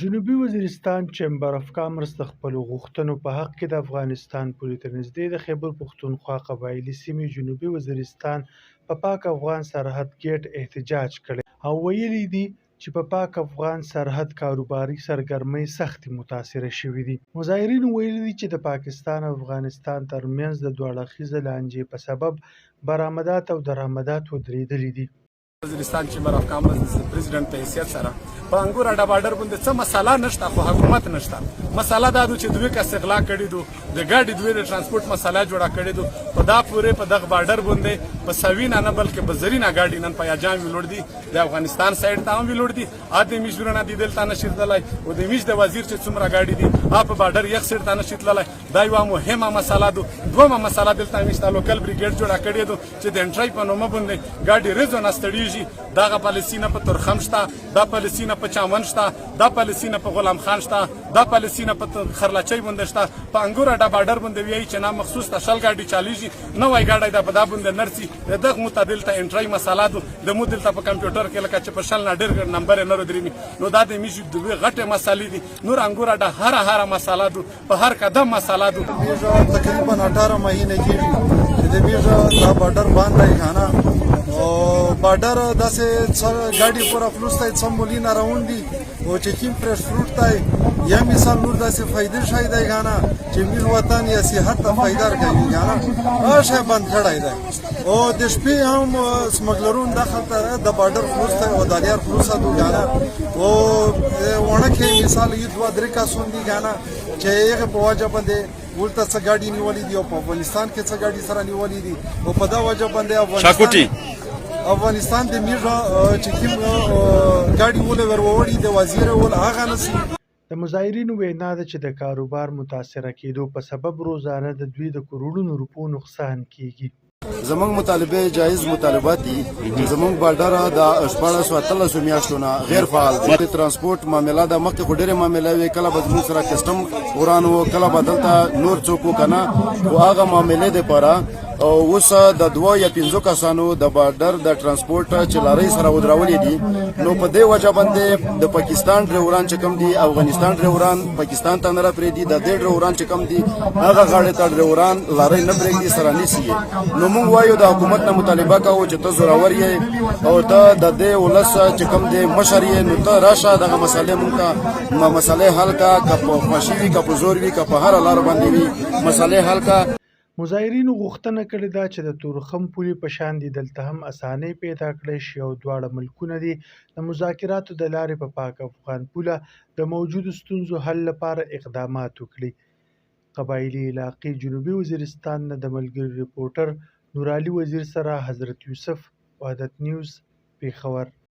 جنوبي وزیرستان چیمبر اف کامرس د خپلو غوښتنو په حق کې د افغانستان پولې تر نږدې د خیبر پښتونخوا قبایلي سیمې جنوبي وزیرستان په پاک افغان سرحد ګیټ احتجاج کړی او ویلي دي چې په پاک افغان سرحد کاروباري سرګرمۍ سختې متاثره شوې دي. مظاهرینو ویلي دي چې د پاکستان او افغانستان ترمنځ د دوه اړخیزې لانجې په سبب برآمدات او درآمدات ودرېدلي دي. وزیرستان چیمبر اف کامرس د پریزیدنت په حیثیت سره په انګور اډه بارډر باندې څه مسله نشته خو حکومت نشته. مسله دا ده چې دوی که استغلا کړي دو د ګاډي دوی د ترانسپورټ مسله جوړه کړې دو په دا پورې په دغه بارډر باندې په سوینه نه بلکې په زرینه ګاډي نن په یاجام ویلوړ دي د افغانستان سایډ ته هم ویلوړ دي اته میشورونه دي دلته نشي تللی او د میش د وزیر چې څومره ګاډي دي په بارډر یو سایډ ته نشي تللی. دا یو مهمه مسله ده. دومره مسله دلته میش د لوکل بریګیډ جوړه کړې دو چې د انټری په نومه باندې ګاډي ریزو نه ستړيږي. دغه پالیسي نه په ترخم شته، دا پالیسي نه په چمن شته، دا پالیسي نه په غلام خان شته، دا پالیسي نه په خرلچۍ باندې شته. په انګور اډه بارډر باندې وایي چې نه مخصوص ته شل ګاډي چالیږي نوی ګاډی دا په دا باندې نرسي د دغه متعدل ته انټری مسله ده د مو دلته په کمپیوټر کې لکه چې په شل نه ډېر نمبر نه ودرېږي نو دا د میشي دوی غټې مسلې دي. نور انګور اډه هر مسله ده په هر قدم مسله ده. تقریبا 18 مهینه کېږي چې د میژه دا بارډر باندې خانه او بارډر داسې ګاډي پورا فلوس ته سمبولي نه روان دي او چې کیم فرش فروټ ته یا مثال نور داسې فائدې شای دی غانا چې میر وطن یا صحت ته فائدہ کوي غانا هغه بند کړای دی او د شپې هم سمګلرون داخل ته د بارډر فلوس ته او دالیار فلوس ته غانا او ونه کې مثال یو دوه درې کسون دي غانا چې هغه په وجه باندې ولته څه ګاډي نیولې دي او په افغانستان کې څه ګاډي سره نیولې دي او په دا وجه باندې افغانستان د میژه چې کوم ګاډي ول وروړي د وزیر ول هغه نسی. د مظاهرینو وینا ده چې د کاروبار متاثره کېدو په سبب روزانه د دوی د کروڑونو روپو نقصان کیږي. زمونږ مطالبه جایز مطالبات دي. زمونږ بارډر د 1413 میاشتو نه غیر فعال دي. د ترانسپورت معاملې د مخکې خډيره معاملې وی کله بدلون سره کسٹم ورانو کله بدلتا نور څوک کنه او هغه معاملې د پاره او اوس د 2 یا 5 کسانو د بارډر د ترانسپورت چلاري سره ودرولې دي. نو په دې وجه باندې د پاکستان ډرایوران چې کم دي افغانستان ډرایوران پاکستان ته نه پرې دي د دې ډرایوران چې کم دي هغه غاړې ته ډرایوران لارې نه پرې دي سره نسی. نو موږ وایو د حکومت نه مطالبه کوو چې ته زورور یې او ته د دې ولس چې کم دي مشر یې نو ته راشه دغه مسلې مونږ ته مسلې حل کا په خوشي وي کا په زور وي کا په هر لار باندې وي مسلې حل کا. مظاهرینو غوښتنه کړې ده چې د تورخم پولې په شان دي دلته هم اسانۍ پیدا کړی شي او دواړه ملکونه دي د مذاکراتو د لارې په پاک افغان پوله د موجودو ستونزو حل لپاره اقدامات وکړي. قبایلي علاقې جنوبي وزیرستان نه د ملګري ریپورټر نورعلي وزیر سره حضرت یوسف، وحدت نیوز، پېښور.